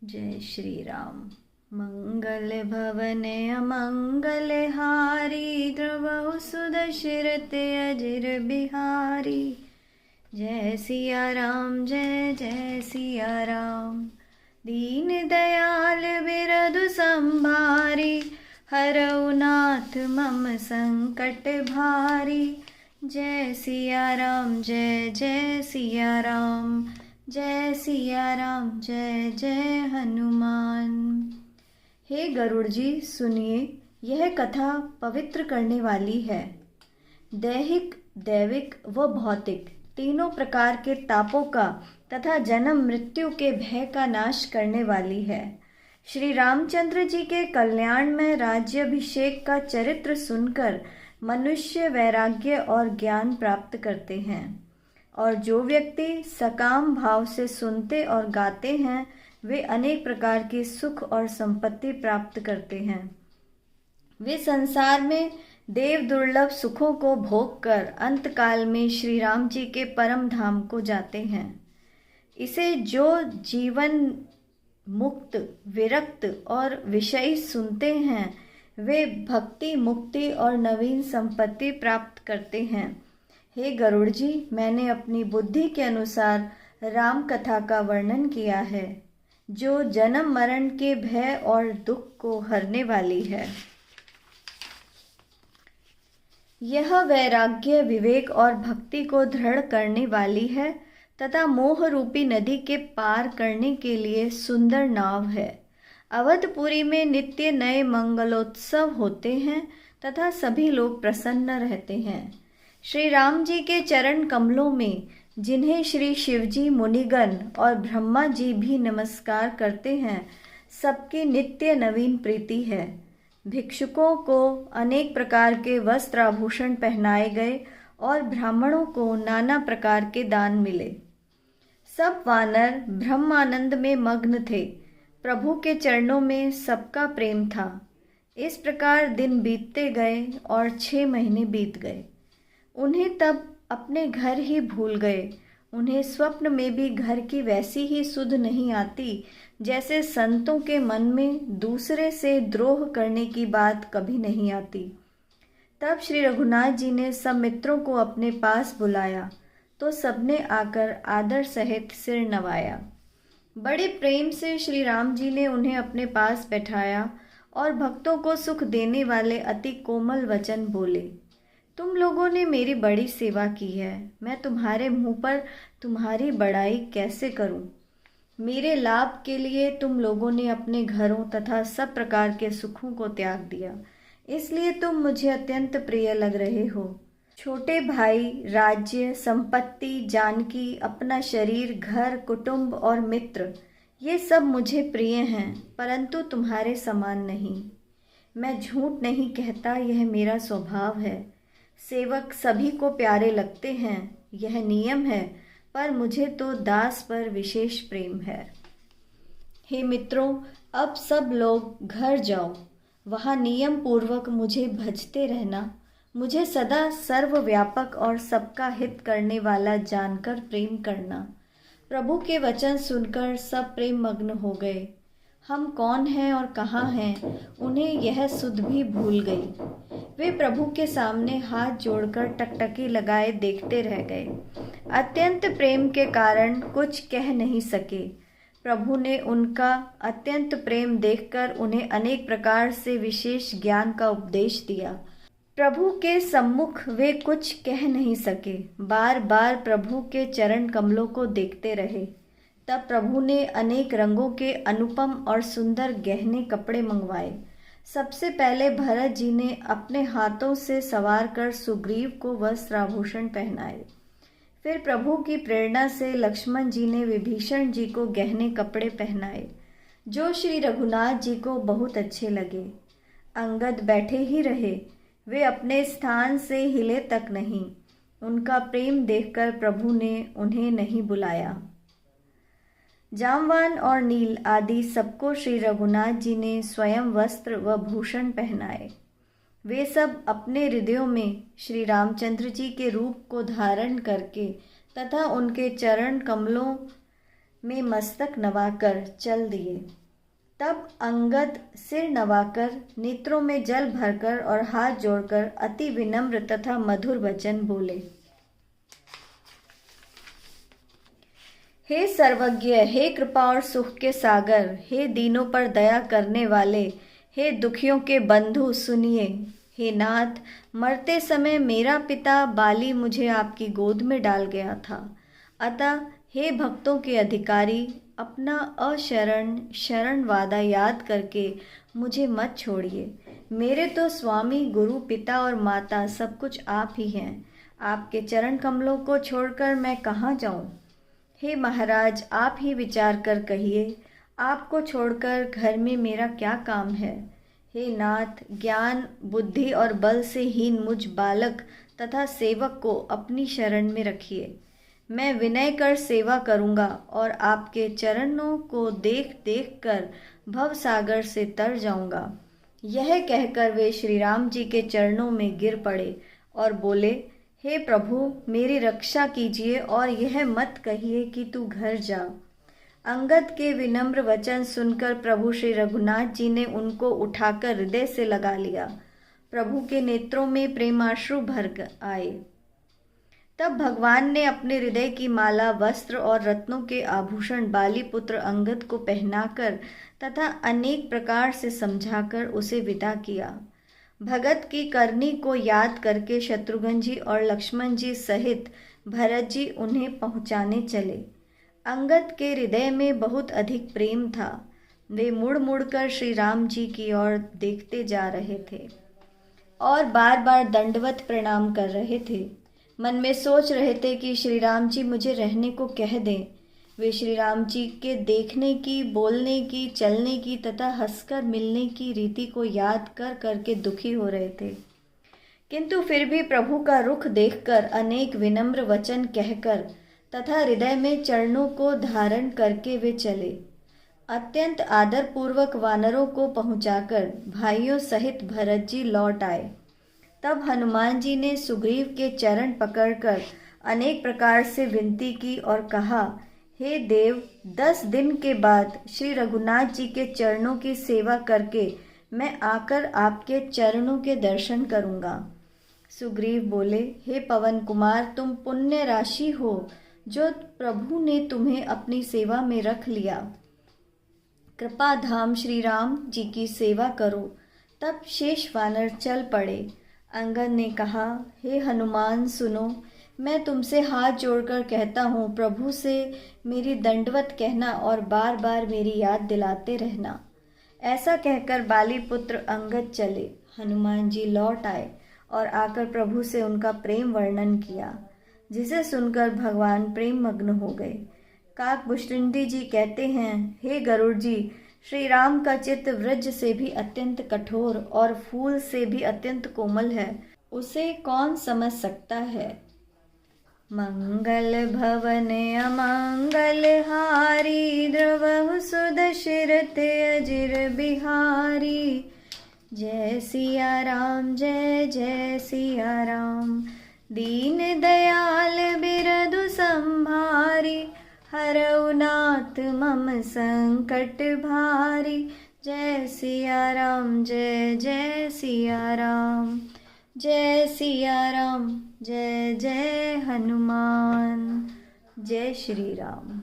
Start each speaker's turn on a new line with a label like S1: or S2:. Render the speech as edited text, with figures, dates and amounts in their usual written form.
S1: जय श्री राम। मंगल भवन अमंगल हारी, द्रवहु सुदशरथ अजिर बिहारी। जय सिया राम जय जय सिया राम। दीन दयाल बिरधु संभारी, हरऊ नाथ मम संकट भारी। जय सिया राम जय जय सिया राम। जय सिया राम जय जय हनुमान। हे गरुड़ जी सुनिए, यह कथा पवित्र करने वाली है। दैहिक, दैविक व भौतिक तीनों प्रकार के तापों का तथा जन्म मृत्यु के भय का नाश करने वाली है। श्री रामचंद्र जी के कल्याण में राज्याभिषेक का चरित्र सुनकर मनुष्य वैराग्य और ज्ञान प्राप्त करते हैं, और जो व्यक्ति सकाम भाव से सुनते और गाते हैं वे अनेक प्रकार के सुख और संपत्ति प्राप्त करते हैं। वे संसार में देव दुर्लभ सुखों को भोग कर अंतकाल में श्री राम जी के परम धाम को जाते हैं। इसे जो जीवन मुक्त, विरक्त और विषयी सुनते हैं वे भक्ति, मुक्ति और नवीन संपत्ति प्राप्त करते हैं। हे गरुड़ जी, मैंने अपनी बुद्धि के अनुसार राम कथा का वर्णन किया है, जो जन्म मरण के भय और दुख को हरने वाली है। यह वैराग्य, विवेक और भक्ति को दृढ़ करने वाली है तथा मोह रूपी नदी के पार करने के लिए सुंदर नाव है। अवधपुरी में नित्य नए मंगलोत्सव होते हैं तथा सभी लोग प्रसन्न रहते हैं। श्री राम जी के चरण कमलों में, जिन्हें श्री शिवजी, मुनिगण और ब्रह्मा जी भी नमस्कार करते हैं, सबकी नित्य नवीन प्रीति है। भिक्षुकों को अनेक प्रकार के वस्त्र आभूषण पहनाए गए और ब्राह्मणों को नाना प्रकार के दान मिले। सब वानर ब्रह्मानंद में मग्न थे। प्रभु के चरणों में सबका प्रेम था। इस प्रकार दिन बीतते गए और 6 महीने बीत गए। उन्हें तब अपने घर ही भूल गए। उन्हें स्वप्न में भी घर की वैसी ही सुध नहीं आती जैसे संतों के मन में दूसरे से द्रोह करने की बात कभी नहीं आती। तब श्री रघुनाथ जी ने सब मित्रों को अपने पास बुलाया तो सबने आकर आदर सहित सिर नवाया। बड़े प्रेम से श्री राम जी ने उन्हें अपने पास बैठाया और भक्तों को सुख देने वाले अति कोमल वचन बोले। तुम लोगों ने मेरी बड़ी सेवा की है, मैं तुम्हारे मुंह पर तुम्हारी बड़ाई कैसे करूं। मेरे लाभ के लिए तुम लोगों ने अपने घरों तथा सब प्रकार के सुखों को त्याग दिया, इसलिए तुम मुझे अत्यंत प्रिय लग रहे हो। छोटे भाई, राज्य, संपत्ति, जानकी, अपना शरीर, घर, कुटुंब और मित्र, ये सब मुझे प्रिय हैं, परंतु तुम्हारे समान नहीं। मैं झूठ नहीं कहता, यह मेरा स्वभाव है। सेवक सभी को प्यारे लगते हैं, यह नियम है, पर मुझे तो दास पर विशेष प्रेम है। हे मित्रों, अब सब लोग घर जाओ, वहाँ नियम पूर्वक मुझे भजते रहना। मुझे सदा सर्वव्यापक और सबका हित करने वाला जानकर प्रेम करना। प्रभु के वचन सुनकर सब प्रेम मग्न हो गए। हम कौन हैं और कहाँ हैं, उन्हें यह सुध भी भूल गई। वे प्रभु के सामने हाथ जोड़कर टकटकी लगाए देखते रह गए। अत्यंत प्रेम के कारण कुछ कह नहीं सके। प्रभु ने उनका अत्यंत प्रेम देखकर उन्हें अनेक प्रकार से विशेष ज्ञान का उपदेश दिया। प्रभु के सम्मुख वे कुछ कह नहीं सके, बार बार प्रभु के चरण कमलों को देखते रहे। तब प्रभु ने अनेक रंगों के अनुपम और सुंदर गहने कपड़े मंगवाए। सबसे पहले भरत जी ने अपने हाथों से सवार कर सुग्रीव को वस्त्र आभूषण पहनाए। फिर प्रभु की प्रेरणा से लक्ष्मण जी ने विभीषण जी को गहने कपड़े पहनाए, जो श्री रघुनाथ जी को बहुत अच्छे लगे। अंगद बैठे ही रहे, वे अपने स्थान से हिले तक नहीं। उनका प्रेम देखकर प्रभु ने उन्हें नहीं बुलाया। जामवान और नील आदि सबको श्री रघुनाथ जी ने स्वयं वस्त्र व भूषण पहनाए। वे सब अपने हृदयों में श्री रामचंद्र जी के रूप को धारण करके तथा उनके चरण कमलों में मस्तक नवाकर चल दिए। तब अंगद सिर नवाकर, नेत्रों में जल भरकर और हाथ जोड़कर अति विनम्र तथा मधुर वचन बोले। हे सर्वज्ञ, हे कृपा और सुख के सागर, हे दीनों पर दया करने वाले, हे दुखियों के बंधु, सुनिए। हे नाथ, मरते समय मेरा पिता बाली मुझे आपकी गोद में डाल गया था, अतः हे भक्तों के अधिकारी, अपना शरण वादा याद करके मुझे मत छोड़िए। मेरे तो स्वामी, गुरु, पिता और माता सब कुछ आप ही हैं। आपके चरण कमलों को छोड़कर मैं कहाँ जाऊँ? हे महाराज, आप ही विचार कर कहिए, आपको छोड़कर घर में मेरा क्या काम है? हे नाथ, ज्ञान, बुद्धि और बल से हीन मुझ बालक तथा सेवक को अपनी शरण में रखिए। मैं विनय कर सेवा करूँगा और आपके चरणों को देख देख कर भव सागर से तर जाऊँगा। यह कहकर वे श्री राम जी के चरणों में गिर पड़े और बोले, हे प्रभु, मेरी रक्षा कीजिए और यह मत कहिए कि तू घर जा। अंगद के विनम्र वचन सुनकर प्रभु श्री रघुनाथ जी ने उनको उठाकर हृदय से लगा लिया। प्रभु के नेत्रों में प्रेमाश्रु भर आए। तब भगवान ने अपने हृदय की माला, वस्त्र और रत्नों के आभूषण बाली पुत्र अंगद को पहनाकर तथा अनेक प्रकार से समझाकर उसे विदा किया। भगत की करनी को याद करके शत्रुघ्न जी और लक्ष्मण जी सहित भरत जी उन्हें पहुंचाने चले। अंगद के हृदय में बहुत अधिक प्रेम था। वे मुड़ मुड़कर श्री राम जी की ओर देखते जा रहे थे और बार बार दंडवत प्रणाम कर रहे थे। मन में सोच रहे थे कि श्री राम जी मुझे रहने को कह दें। वे श्री राम जी के देखने की, बोलने की, चलने की तथा हंसकर मिलने की रीति को याद कर करके दुखी हो रहे थे, किंतु फिर भी प्रभु का रुख देखकर अनेक विनम्र वचन कहकर तथा हृदय में चरणों को धारण करके वे चले। अत्यंत आदरपूर्वक वानरों को पहुंचाकर भाइयों सहित भरत जी लौट आए। तब हनुमान जी ने सुग्रीव के चरण पकड़कर अनेक प्रकार से विनती की और कहा, हे देव, 10 दिन के बाद श्री रघुनाथ जी के चरणों की सेवा करके मैं आकर आपके चरणों के दर्शन करूँगा। सुग्रीव बोले, हे पवन कुमार, तुम पुण्य राशि हो जो प्रभु ने तुम्हें अपनी सेवा में रख लिया। कृपा धाम श्री राम जी की सेवा करो। तब शेष वानर चल पड़े। अंगद ने कहा, हे हनुमान, सुनो, मैं तुमसे हाथ जोड़कर कहता हूँ, प्रभु से मेरी दंडवत कहना और बार बार मेरी याद दिलाते रहना। ऐसा कहकर बाली पुत्र अंगद चले। हनुमान जी लौट आए और आकर प्रभु से उनका प्रेम वर्णन किया, जिसे सुनकर भगवान प्रेम मग्न हो गए। काकभुजंडी जी कहते हैं, हे गरुड़ जी, श्री राम का चित्त वृक्ष से भी अत्यंत कठोर और फूल से भी अत्यंत कोमल है, उसे कौन समझ सकता है। मंगल भवन अमंगल हारी, द्रवहु सुदशरथ अजिर बिहारी। जय सिया राम, जय जय सिया राम। दीन दयाल बिरधु संभारी, हरऊ नाथ मम संकट भारी। जय सिया राम, जय जय सिया राम। जय सिया राम, जय जय हनुमान। जय श्री राम।